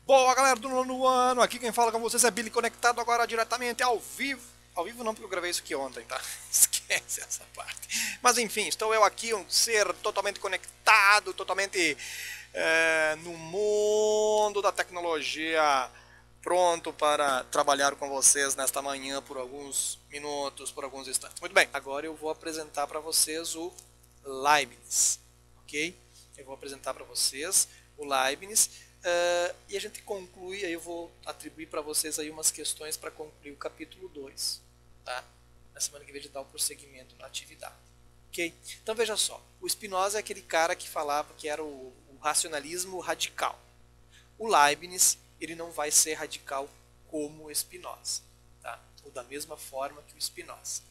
Boa, galera do nono ano, aqui quem fala com vocês é Billy, conectado agora diretamente ao vivo. Ao vivo não, porque eu gravei isso aqui ontem, tá? Esquece essa parte. Mas enfim, estou eu aqui, um ser totalmente conectado, totalmente no mundo da tecnologia, pronto para trabalhar com vocês nesta manhã por alguns minutos, por alguns instantes. Muito bem, agora eu vou apresentar para vocês o Leibniz, ok? Eu vou apresentar para vocês o Leibniz. E a gente conclui, aí eu vou atribuir para vocês aí umas questões para concluir o capítulo 2, tá? Na semana que vem de dar o prosseguimento na atividade, ok? Então veja só, o Spinoza é aquele cara que falava que era o racionalismo radical. O Leibniz, ele não vai ser radical como o Spinoza, tá? Ou da mesma forma que o Spinoza.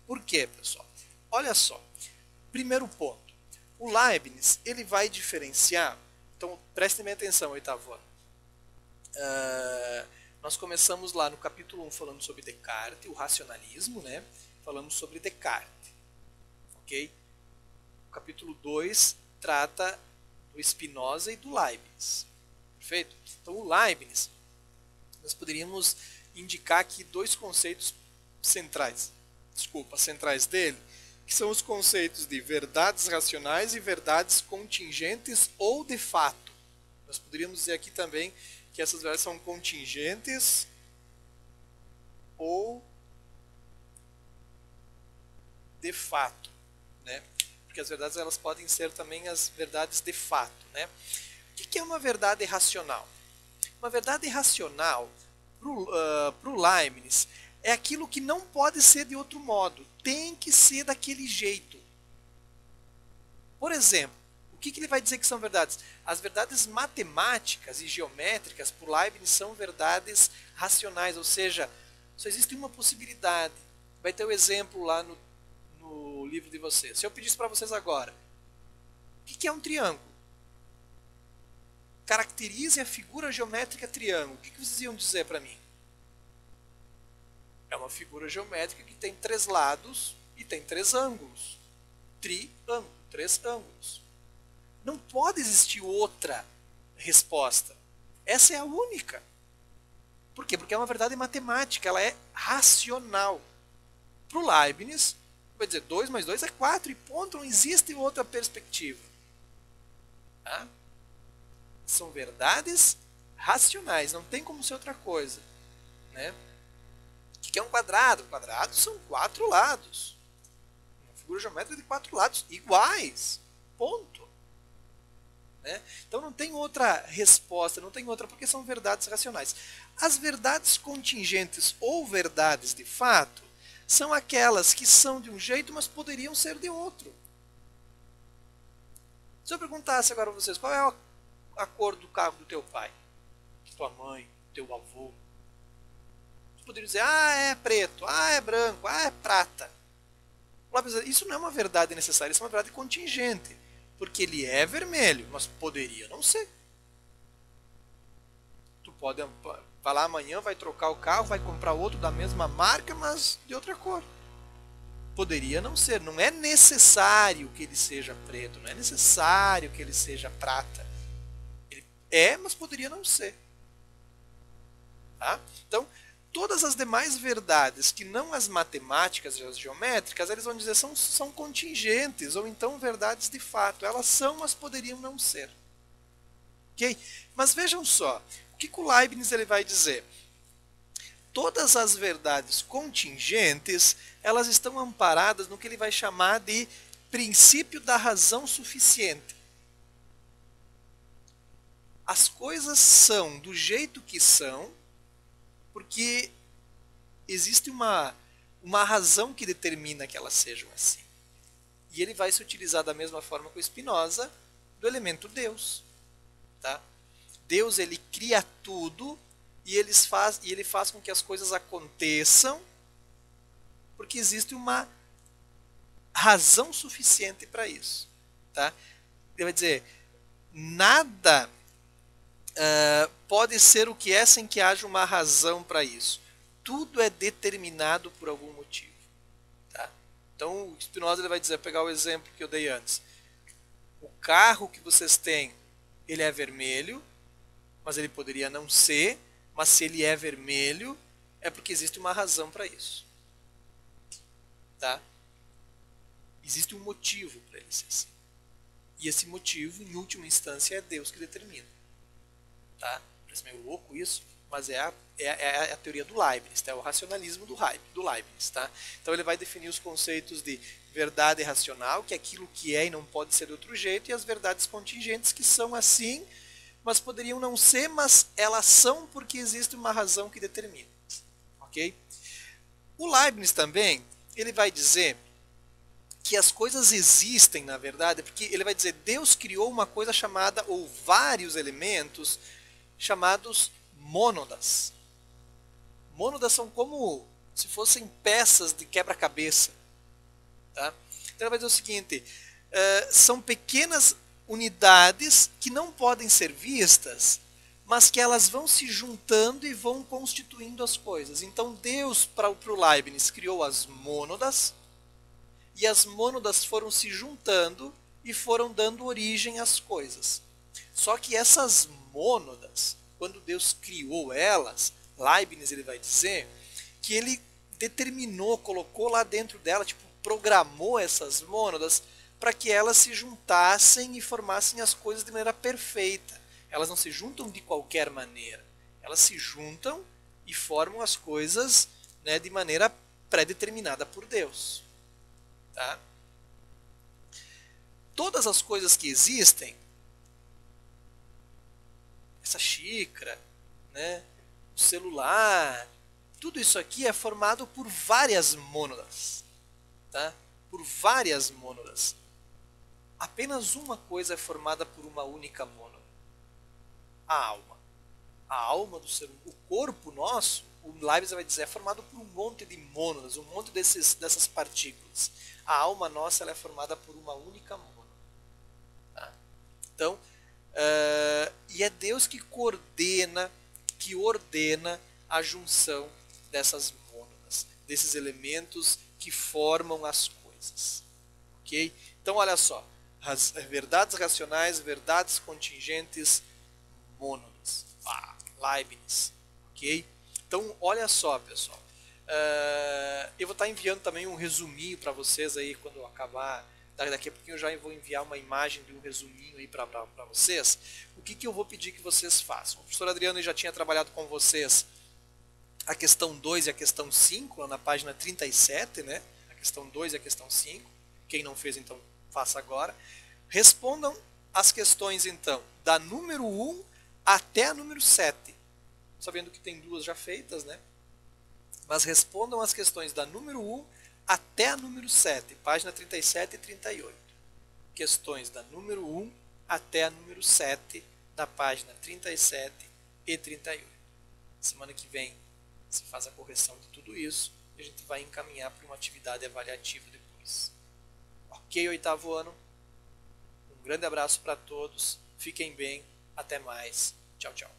Por quê, pessoal? Olha só, primeiro ponto, o Leibniz, ele vai diferenciar. Então, prestem bem atenção, oitavo ano. Nós começamos lá no capítulo 1 falando sobre Descartes, o racionalismo, né? Falamos sobre Descartes, ok? O capítulo 2 trata do Spinoza e do Leibniz, perfeito? Então, o Leibniz, nós poderíamos indicar aqui dois conceitos centrais dele, que são os conceitos de verdades racionais e verdades contingentes ou de fato. Nós poderíamos dizer aqui também que essas verdades são contingentes ou de fato, né? Porque as verdades elas podem ser também as verdades de fato, né? O que é uma verdade racional? Uma verdade racional para o Leibniz é aquilo que não pode ser de outro modo, tem que ser daquele jeito. Por exemplo, o que ele vai dizer que são verdades? As verdades matemáticas e geométricas, por Leibniz, são verdades racionais, ou seja, só existe uma possibilidade. Vai ter o exemplo lá no livro de vocês. Se eu pedisse para vocês agora, o que é um triângulo? Caracterize a figura geométrica triângulo. O que vocês iam dizer para mim? É uma figura geométrica que tem três lados e tem três ângulos. Triângulo, três ângulos. Não pode existir outra resposta. Essa é a única. Por quê? Porque é uma verdade matemática, ela é racional. Para o Leibniz, vai dizer 2 mais 2 é 4 e ponto, não existe outra perspectiva. Tá? São verdades racionais, não tem como ser outra coisa. Né? O que é um quadrado? Quadrado são 4 lados. Uma figura geométrica de 4 lados iguais. Ponto. Né? Então não tem outra resposta, não tem outra, porque são verdades racionais. As verdades contingentes ou verdades de fato são aquelas que são de um jeito, mas poderiam ser de outro. Se eu perguntasse agora a vocês, qual é a cor do carro do teu pai, de tua mãe, do teu avô? Poderia dizer, é preto, é branco, é prata. Isso não é uma verdade necessária, isso é uma verdade contingente. Porque ele é vermelho, mas poderia não ser. Tu pode falar amanhã, vai trocar o carro, vai comprar outro da mesma marca, mas de outra cor. Poderia não ser, não é necessário que ele seja preto, não é necessário que ele seja prata. Ele é, mas poderia não ser. Tá? Então, todas as demais verdades, que não as matemáticas e as geométricas, eles vão dizer são contingentes, ou então verdades de fato. Elas são, mas poderiam não ser. Ok? Mas vejam só, o que o Leibniz ele vai dizer? Todas as verdades contingentes, elas estão amparadas no que ele vai chamar de princípio da razão suficiente. As coisas são do jeito que são, porque existe uma razão que determina que elas sejam assim. E ele vai se utilizar da mesma forma que o Spinoza do elemento Deus. Tá? Deus ele cria tudo e ele faz com que as coisas aconteçam porque existe uma razão suficiente para isso. Tá? Ele vai dizer, nada pode ser o que é sem que haja uma razão para isso. Tudo é determinado por algum motivo. Tá? Então, o Spinoza ele vai dizer, pegar o exemplo que eu dei antes. O carro que vocês têm, ele é vermelho, mas ele poderia não ser, mas se ele é vermelho, é porque existe uma razão para isso. Tá? Existe um motivo para ele ser assim. E esse motivo, em última instância, é Deus que determina. Tá? Parece meio louco isso, mas é a teoria do Leibniz, tá? É o racionalismo do Leibniz. Tá? Então ele vai definir os conceitos de verdade racional, que é aquilo que é e não pode ser de outro jeito, e as verdades contingentes, que são assim, mas poderiam não ser, mas elas são porque existe uma razão que determina. Ok? O Leibniz também, ele vai dizer que as coisas existem, na verdade, porque ele vai dizer, Deus criou uma coisa chamada, ou vários elementos, chamados mônadas. Mônadas são como se fossem peças de quebra-cabeça. Tá? Então ele vai dizer o seguinte, são pequenas unidades que não podem ser vistas, mas que elas vão se juntando e vão constituindo as coisas. Então Deus, para o Leibniz, criou as mônadas, e as mônadas foram se juntando e foram dando origem às coisas. Só que essas mônadas, quando Deus criou elas, Leibniz ele vai dizer que ele determinou, colocou lá dentro dela, tipo, programou essas mônadas para que elas se juntassem e formassem as coisas de maneira perfeita. Elas não se juntam de qualquer maneira. Elas se juntam e formam as coisas, né, de maneira pré-determinada por Deus. Tá? Todas as coisas que existem, essa xícara, né, o celular, tudo isso aqui é formado por várias mônadas. Tá? Por várias mônadas. Apenas uma coisa é formada por uma única mônada. A alma. A alma do ser humano. O corpo nosso, o Leibniz vai dizer, é formado por um monte de mônadas, um monte dessas partículas. A alma nossa ela é formada por uma única mônada. Tá? Então, e é Deus que coordena, que ordena a junção dessas mônadas, desses elementos que formam as coisas. Ok? Então, olha só. As verdades racionais, verdades contingentes, mônadas. Leibniz. Ok? Então, olha só, pessoal. Eu vou estar enviando também um resuminho para vocês aí quando eu acabar. Daqui a pouquinho eu já vou enviar uma imagem de um resuminho aí para vocês. O que eu vou pedir que vocês façam? O professor Adriano já tinha trabalhado com vocês a questão 2 e a questão 5, lá na página 37, né? A questão 2 e a questão 5. Quem não fez, então, faça agora. Respondam as questões, então, da número 1 até a número 7. Sabendo que tem duas já feitas, né? Mas respondam as questões da número 1 até a número 7, página 37 e 38. Questões da número 1 até a número 7, da página 37 e 38. Semana que vem se faz a correção de tudo isso e a gente vai encaminhar para uma atividade avaliativa depois. Ok, oitavo ano? Um grande abraço para todos, fiquem bem, até mais, tchau, tchau.